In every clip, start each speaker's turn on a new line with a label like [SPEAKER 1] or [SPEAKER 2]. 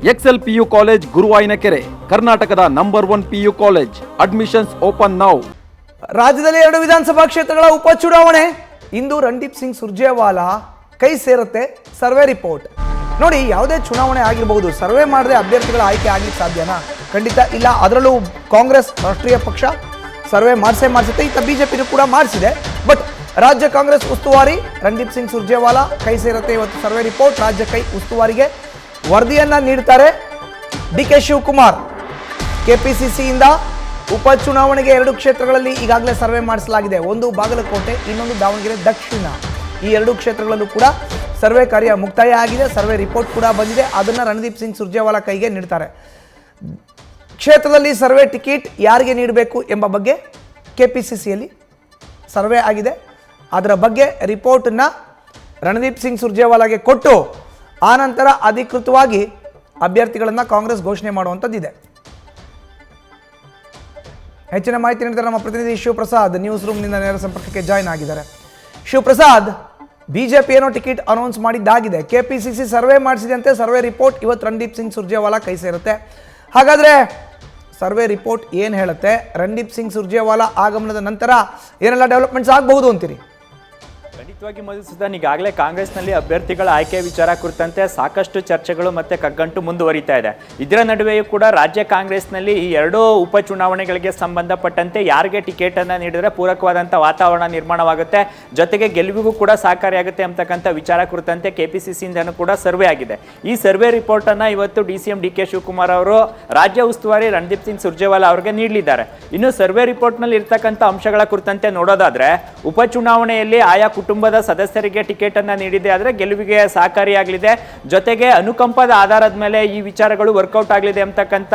[SPEAKER 1] Excel PU college ಗುರುವಾಯಿನಕೆರೆ, ಕರ್ನಾಟಕದ number 1 PU college. Admissions open now.
[SPEAKER 2] ರಾಜ್ಯದಲ್ಲಿ 2 ವಿಧಾನಸಭಾ ಕ್ಷೇತ್ರಗಳ ಉಪಚುನಾವಣೆ. ಇಂದು ರಣದೀಪ್ ಸಿಂಗ್ ಸುರ್ಜೇವಾಲಾ ಕೈ ಸೇರುತ್ತೆ ಸರ್ವೆ ರಿಪೋರ್ಟ್. ನೋಡಿ, ಯಾವುದೇ ಚುನಾವಣೆ ಆಗಿರಬಹುದು, ಸರ್ವೆ ಮಾಡದೆ ಅಭ್ಯರ್ಥಿಗಳ ಆಯ್ಕೆ ಆಗ್ಲಿಕ್ಕೆ ಸಾಧ್ಯನಾ? ಖಂಡಿತ ಇಲ್ಲ. ಅದರಲ್ಲೂ ಕಾಂಗ್ರೆಸ್ ರಾಷ್ಟ್ರೀಯ ಪಕ್ಷ ಸರ್ವೆ ಮಾಡಿಸುತ್ತೆ. ಇತ್ತ ಬಿಜೆಪಿನೂ ಕೂಡ ಮಾಡಿಸಿದೆ. ಬಟ್ ರಾಜ್ಯ ಕಾಂಗ್ರೆಸ್ ಉಸ್ತುವಾರಿ ರಣದೀಪ್ ಸಿಂಗ್ ಸುರ್ಜೇವಾಲಾ ಕೈ ಸೇರುತ್ತೆ ಇವತ್ತು ಸರ್ವೆ ರಿಪೋರ್ಟ್. ರಾಜ್ಯ ಕೈ ಉಸ್ತುವಾರಿಗೆ ವರದಿಯನ್ನ ನೀಡ್ತಾರೆ ಡಿ.ಕೆ. ಶಿವಕುಮಾರ್. ಕೆಪಿಸಿಸಿಯಿಂದ ಉಪಚುನಾವಣೆಗೆ 2 ಕ್ಷೇತ್ರಗಳಲ್ಲಿ ಈಗಾಗಲೇ ಸರ್ವೆ ಮಾಡಿಸಲಾಗಿದೆ. ಒಂದು ಬಾಗಲಕೋಟೆ, ಇನ್ನೊಂದು ದಾವಣಗೆರೆ ದಕ್ಷಿಣ. ಈ 2 ಕ್ಷೇತ್ರಗಳಲ್ಲೂ ಕೂಡ ಸರ್ವೆ ಕಾರ್ಯ ಮುಕ್ತಾಯ ಆಗಿದೆ. ಸರ್ವೆ ರಿಪೋರ್ಟ್ ಕೂಡ ಬಂದಿದೆ. ಅದನ್ನು ರಣದೀಪ್ ಸಿಂಗ್ ಸುರ್ಜೇವಾಲಾ ಕೈಗೆ ನೀಡ್ತಾರೆ. ಕ್ಷೇತ್ರದಲ್ಲಿ ಸರ್ವೆ ಟಿಕೆಟ್ ಯಾರಿಗೆ ನೀಡಬೇಕು ಎಂಬ ಬಗ್ಗೆ ಕೆಪಿಸಿಸಿಯಲ್ಲಿ ಸರ್ವೆ ಆಗಿದೆ. ಅದರ ಬಗ್ಗೆ ರಿಪೋರ್ಟನ್ನು ರಣದೀಪ್ ಸಿಂಗ್ ಸುರ್ಜೇವಾಲಾಗೆ ಕೊಟ್ಟು ಆನಂತರ ಅಧಿಕೃತವಾಗಿ ಅಭ್ಯರ್ಥಿಗಳನ್ನು ಕಾಂಗ್ರೆಸ್ ಘೋಷಣೆ ಮಾಡುವಂಥದ್ದಿದೆ. ಹೆಚ್ಚಿನ ಮಾಹಿತಿ ನೀಡಿದರೆ ನಮ್ಮ ಪ್ರತಿನಿಧಿ ಶಿವಪ್ರಸಾದ್ ನ್ಯೂಸ್ ರೂಮ್ನಿಂದ ನೇರ ಸಂಪರ್ಕಕ್ಕೆ ಜಾಯ್ನ್ ಆಗಿದ್ದಾರೆ. ಶಿವಪ್ರಸಾದ್, ಬಿಜೆಪಿ ಏನೋ ಟಿಕೆಟ್ ಅನೌನ್ಸ್ ಮಾಡಿದ್ದಾಗಿದೆ. ಕೆಪಿಸಿಸಿ ಸರ್ವೆ ಮಾಡಿಸಿದಂತೆ ಸರ್ವೆ ರಿಪೋರ್ಟ್ ಇವತ್ತು ರಣದೀಪ್ ಸಿಂಗ್ ಸುರ್ಜೇವಾಲಾ ಕೈ ಸೇರುತ್ತೆ. ಹಾಗಾದರೆ ಸರ್ವೆ ರಿಪೋರ್ಟ್ ಏನು ಹೇಳುತ್ತೆ? ರಣದೀಪ್ ಸಿಂಗ್ ಸುರ್ಜೇವಾಲಾ ಆಗಮನದ ನಂತರ ಏನೆಲ್ಲ ಡೆವಲಪ್ಮೆಂಟ್ಸ್ ಆಗಬಹುದು ಅಂತೀರಿ?
[SPEAKER 3] ಖಂಡಿತವಾಗಿ ಮಧುಸೂದನ್, ಈಗಾಗಲೇ ಕಾಂಗ್ರೆಸ್ನಲ್ಲಿ ಅಭ್ಯರ್ಥಿಗಳ ಆಯ್ಕೆ ವಿಚಾರ ಕುರಿತಂತೆ ಸಾಕಷ್ಟು ಚರ್ಚೆಗಳು ಮತ್ತೆ ಕಗ್ಗಂಟು ಮುಂದುವರಿತಾ ಇದೆ. ಇದರ ನಡುವೆಯೂ ಕೂಡ ರಾಜ್ಯ ಕಾಂಗ್ರೆಸ್ನಲ್ಲಿ ಈ 2 ಉಪಚುನಾವಣೆಗಳಿಗೆ ಸಂಬಂಧಪಟ್ಟಂತೆ ಯಾರಿಗೆ ಟಿಕೆಟ್ ಅನ್ನು ನೀಡಿದರೆ ಪೂರಕವಾದಂಥ ವಾತಾವರಣ ನಿರ್ಮಾಣವಾಗುತ್ತೆ, ಜೊತೆಗೆ ಗೆಲುವಿಗೂ ಕೂಡ ಸಹಕಾರಿಯಾಗುತ್ತೆ ಅಂತಕ್ಕಂಥ ವಿಚಾರ ಕುರಿತಂತೆ ಕೆಪಿಸಿಸಿಯಿಂದನೂ ಕೂಡ ಸರ್ವೆ ಆಗಿದೆ. ಈ ಸರ್ವೆ ರಿಪೋರ್ಟ್ ಅನ್ನು ಇವತ್ತು ಡಿ.ಸಿ.ಎಂ ಡಿ.ಕೆ. ಶಿವಕುಮಾರ್ ಅವರು ರಾಜ್ಯ ಉಸ್ತುವಾರಿ ರಣದೀಪ್ ಸಿಂಗ್ ಸುರ್ಜೇವಾಲಾ ಅವರಿಗೆ ನೀಡಲಿದ್ದಾರೆ. ಇನ್ನು ಸರ್ವೆ ರಿಪೋರ್ಟ್ನಲ್ಲಿ ಇರ್ತಕ್ಕಂಥ ಅಂಶಗಳ ಕುರಿತಂತೆ ನೋಡೋದಾದ್ರೆ, ಉಪಚುನಾವಣೆಯಲ್ಲಿ ಆಯಾ ಕುಟುಂಬದ ಸದಸ್ಯರಿಗೆ ಟಿಕೆಟ್ ಅನ್ನ ನೀಡಿದೆ ಆದರೆ ಗೆಲುವಿಗೆ ಸಹಕಾರಿಯಾಗಲಿದೆ, ಜೊತೆಗೆ ಅನುಕಂಪದ ಆಧಾರದ ಮೇಲೆ ಈ ವಿಚಾರಗಳು ವರ್ಕೌಟ್ ಆಗಲಿದೆ ಅಂತಕ್ಕಂಥ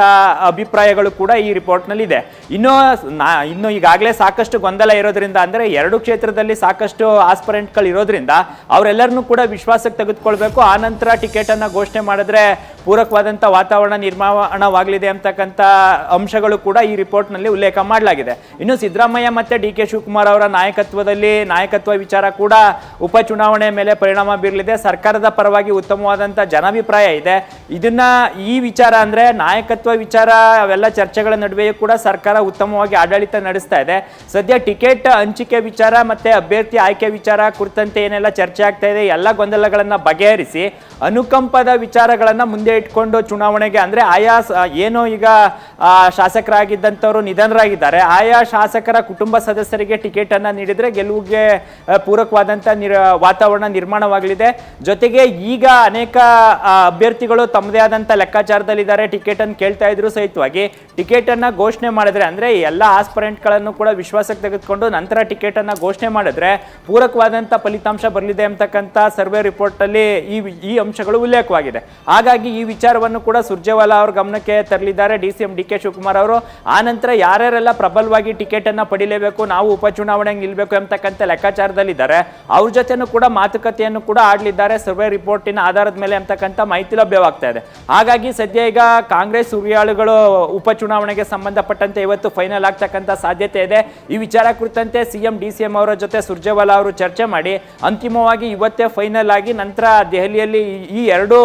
[SPEAKER 3] ಅಭಿಪ್ರಾಯಗಳು ಕೂಡ ಈ ರಿಪೋರ್ಟ್ ನಲ್ಲಿ ಇದೆ. ಇನ್ನು ಈಗಾಗಲೇ ಸಾಕಷ್ಟು ಗೊಂದಲ ಇರೋದ್ರಿಂದ, ಅಂದ್ರೆ 2 ಕ್ಷೇತ್ರದಲ್ಲಿ ಸಾಕಷ್ಟು ಆಸ್ಪರೆಂಟ್ಗಳು ಇರೋದ್ರಿಂದ ಅವರೆಲ್ಲರನ್ನೂ ಕೂಡ ವಿಶ್ವಾಸಕ್ಕೆ ತೆಗೆದುಕೊಳ್ಬೇಕು. ಆ ನಂತರ ಟಿಕೆಟ್ ಅನ್ನ ಘೋಷಣೆ ಮಾಡಿದ್ರೆ ಪೂರಕವಾದಂಥ ವಾತಾವರಣ ನಿರ್ಮಾಣವಾಗಲಿದೆ ಅಂತಕ್ಕಂಥ ಅಂಶಗಳು ಕೂಡ ಈ ರಿಪೋರ್ಟ್ ನಲ್ಲಿ ಉಲ್ಲೇಖ ಮಾಡಲಾಗಿದೆ. ಇನ್ನು ಸಿದ್ದರಾಮಯ್ಯ ಮತ್ತೆ ಡಿ.ಕೆ. ಶಿವಕುಮಾರ್ ಅವರ ನಾಯಕತ್ವ ವಿಚಾರ ಕೂಡ ಉಪಚುನಾವಣೆ ಮೇಲೆ ಪರಿಣಾಮ ಬೀರಲಿದೆ. ಸರ್ಕಾರದ ಪರವಾಗಿ ಉತ್ತಮವಾದಂಥ ಜನಾಭಿಪ್ರಾಯ ಇದೆ. ಈ ವಿಚಾರ ಅಂದ್ರೆ ನಾಯಕತ್ವ ವಿಚಾರ, ಅವೆಲ್ಲ ಚರ್ಚೆಗಳ ನಡುವೆಯೂ ಕೂಡ ಸರ್ಕಾರ ಉತ್ತಮವಾಗಿ ಆಡಳಿತ ನಡೆಸ್ತಾ ಇದೆ. ಸದ್ಯ ಟಿಕೆಟ್ ಹಂಚಿಕೆ ವಿಚಾರ ಮತ್ತೆ ಅಭ್ಯರ್ಥಿ ಆಯ್ಕೆ ವಿಚಾರ ಕುರಿತಂತೆ ಏನೆಲ್ಲ ಚರ್ಚೆ ಆಗ್ತಾ ಇದೆ, ಎಲ್ಲ ಗೊಂದಲಗಳನ್ನ ಬಗೆಹರಿಸಿ ಅನುಕಂಪದ ವಿಚಾರಗಳನ್ನ ಮುಂದೆ ಇಟ್ಕೊಂಡು ಚುನಾವಣೆಗೆ, ಅಂದ್ರೆ ಆಯಾ ಏನೋ ಈಗ ಶಾಸಕರಾಗಿದ್ದಂಥವ್ರು ನಿಧನರಾಗಿದ್ದಾರೆ, ಆಯಾ ಶಾಸಕರ ಕುಟುಂಬ ಸದಸ್ಯರಿಗೆ ಟಿಕೆಟ್ ಅನ್ನ ನೀಡಿದ್ರೆ ಗೆಲುವಿಗೆ ಪೂರಕವಾದಂಥ ವಾತಾವರಣ ನಿರ್ಮಾಣವಾಗಲಿದೆ. ಜೊತೆಗೆ ಈಗ ಅನೇಕ ಅಭ್ಯರ್ಥಿಗಳು ತಮ್ಮದೇ ಆದಂಥ ಲೆಕ್ಕಾಚಾರದಲ್ಲಿದ್ದಾರೆ. ಟಿಕೆಟ್ ಅನ್ನು ಕೇಳ್ತಾ ಇದ್ರು ಸಹಿತವಾಗಿ ಟಿಕೆಟ್ ಅನ್ನ ಘೋಷಣೆ ಮಾಡಿದ್ರೆ, ಅಂದ್ರೆ ಎಲ್ಲ ಆಸ್ಪರೆಂಟ್ಗಳನ್ನು ಕೂಡ ವಿಶ್ವಾಸಕ್ಕೆ ತೆಗೆದುಕೊಂಡು ನಂತರ ಟಿಕೆಟ್ ಅನ್ನ ಘೋಷಣೆ ಮಾಡಿದ್ರೆ ಪೂರಕವಾದಂಥ ಫಲಿತಾಂಶ ಬರಲಿದೆ ಅಂತಕ್ಕಂಥ ಸರ್ವೆ ರಿಪೋರ್ಟ್ ಅಲ್ಲಿ ಈ ಅಂಶಗಳು ಉಲ್ಲೇಖವಾಗಿದೆ. ಹಾಗಾಗಿ ಈ ವಿಚಾರವನ್ನು ಕೂಡ ಸುರ್ಜೇವಾಲಾ ಅವ್ರ ಗಮನಕ್ಕೆ ತರಲಿದ್ದಾರೆ ಡಿ.ಸಿ.ಎಂ ಡಿ.ಕೆ. ಶಿವಕುಮಾರ್ ಅವರು. ಆ ನಂತರ ಯಾರ್ಯಾರೆಲ್ಲ ಪ್ರಬಲವಾಗಿ ಟಿಕೆಟ್ ಅನ್ನ ಪಡಿಲೇಬೇಕು, ನಾವು ಉಪಚುನಾವಣೆಗೆ ನಿಲ್ಬೇಕು ಅಂತಕ್ಕಂಥ ಲೆಕ್ಕಾಚಾರದಲ್ಲಿದ್ದಾರೆ, ಅವ್ರ ಜೊತೆನೂ ಕೂಡ ಮಾತುಕತೆಯನ್ನು ಕೂಡ ಆಡಲಿದ್ದಾರೆ ಸರ್ವೆ ರಿಪೋರ್ಟಿನ ಆಧಾರದ ಮೇಲೆ ಅಂತಕ್ಕಂಥ ಮಾಹಿತಿ ಲಭ್ಯವಾಗ್ತಾ ಇದೆ. ಹಾಗಾಗಿ ಸದ್ಯ ಈಗ ಕಾಂಗ್ರೆಸ್ ಹುರಿಯಾಳುಗಳು ಉಪಚುನಾವಣೆಗೆ ಸಂಬಂಧಪಟ್ಟಂತೆ ಇವತ್ತು ಫೈನಲ್ ಆಗ್ತಕ್ಕಂಥ ಸಾಧ್ಯತೆ ಇದೆ. ಈ ವಿಚಾರ ಕುರಿತಂತೆ ಸಿಎಂ ಡಿ.ಸಿ.ಎಂ ಅವರ ಜೊತೆ ಸುರ್ಜೇವಾಲಾ ಅವರು ಚರ್ಚೆ ಮಾಡಿ ಅಂತಿಮವಾಗಿ ಇವತ್ತೇ ಫೈನಲ್ ಆಗಿ ನಂತರ ದೆಹಲಿಯಲ್ಲಿ ಈ 2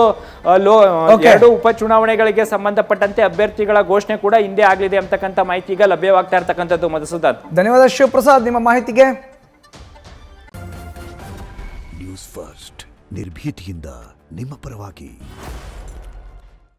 [SPEAKER 3] ಉಪಚುನಾವಣೆಗಳಿಗೆ ಸಂಬಂಧಪಟ್ಟಂತೆ ಅಭ್ಯರ್ಥಿಗಳ ಘೋಷಣೆ ಕೂಡ ಹಿಂದೆ ಆಗಲಿದೆ ಅಂತಕ್ಕಂಥ ಮಾಹಿತಿ ಈಗ ಲಭ್ಯವಾಗ್ತಾ ಇರ್ತಕ್ಕಂಥದ್ದು. ಮಧುಸೂದನ್,
[SPEAKER 2] ಧನ್ಯವಾದ ಶಿವಪ್ರಸಾದ್ ನಿಮ್ಮ ಮಾಹಿತಿಗೆ.
[SPEAKER 4] ನ್ಯೂಸ್ ಫಸ್ಟ್ ನಿರ್ಭೀತಿಯಿಂದ ನಿಮ್ಮ ಪರವಾಗಿ.